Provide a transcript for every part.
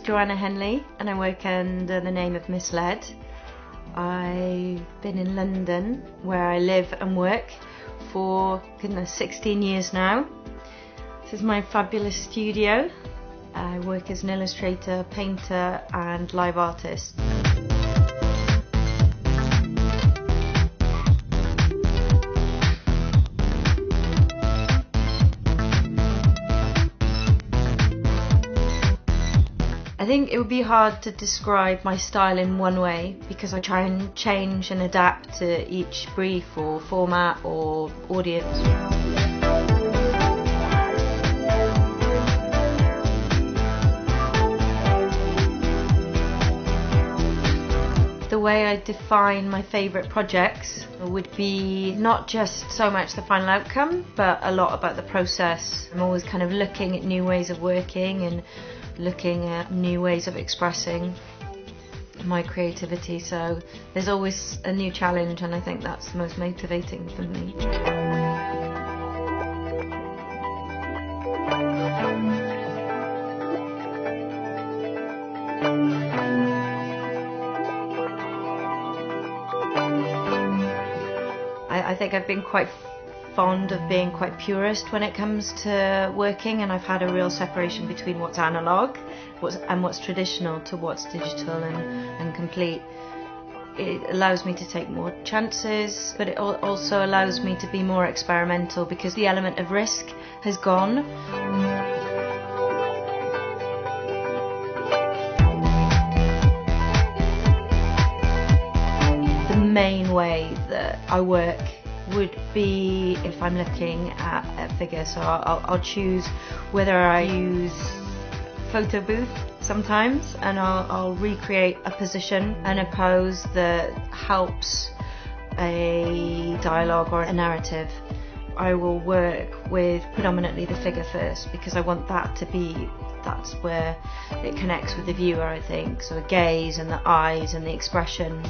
Joanna Henley and I work under the name of Misled. I've been in London, where I live and work, for 16 years now. This is my fabulous studio. I work as an illustrator, painter and live artist. I think it would be hard to describe my style in one way, because I try and change and adapt to each brief or format or audience. The way I define my favourite projects would be not just so much the final outcome, but a lot about the process. I'm always kind of looking at new ways of working and looking at new ways of expressing my creativity, so there's always a new challenge, and I think that's the most motivating for me. I think I've been quite fond of being quite purist when it comes to working, and I've had a real separation between what's analogue and what's traditional to what's digital and complete. It allows me to take more chances, but it also allows me to be more experimental, because the element of risk has gone. The main way that I work would be if I'm looking at a figure, so I'll choose whether I use photo booth sometimes, and I'll recreate a position and a pose that helps a dialogue or a narrative. I will work with predominantly the figure first, because I want that's where it connects with the viewer, I think, so the gaze and the eyes and the expression,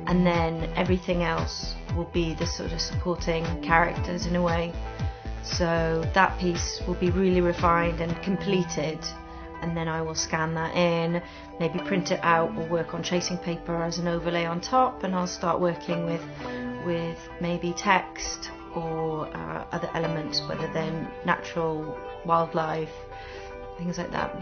and then everything else will be the sort of supporting characters in a way. So that piece will be really refined and completed, and then I will scan that in, maybe print it out or work on tracing paper as an overlay on top, and I'll start working with maybe text or other elements, whether they're natural, wildlife, things like that.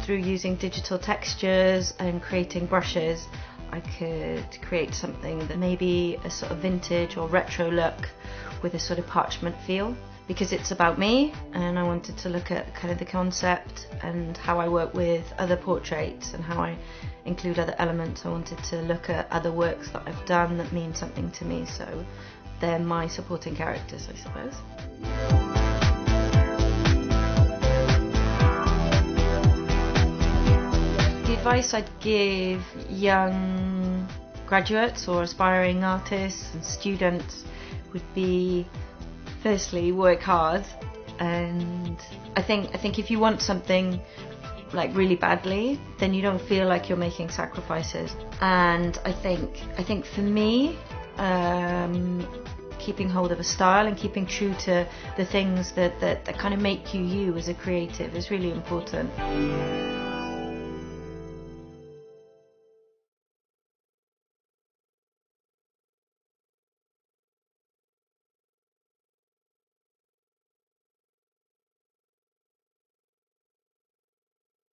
Through using digital textures and creating brushes, I could create something that maybe a sort of vintage or retro look with a sort of parchment feel, because it's about me, and I wanted to look at kind of the concept and how I work with other portraits and how I include other elements. I wanted to look at other works that I've done that mean something to me, so they're my supporting characters, I suppose. The advice I'd give young graduates or aspiring artists and students would be, firstly, work hard. And I think if you want something like really badly, then you don't feel like you're making sacrifices. And I think for me, keeping hold of a style and keeping true to the things that kind of make you as a creative is really important.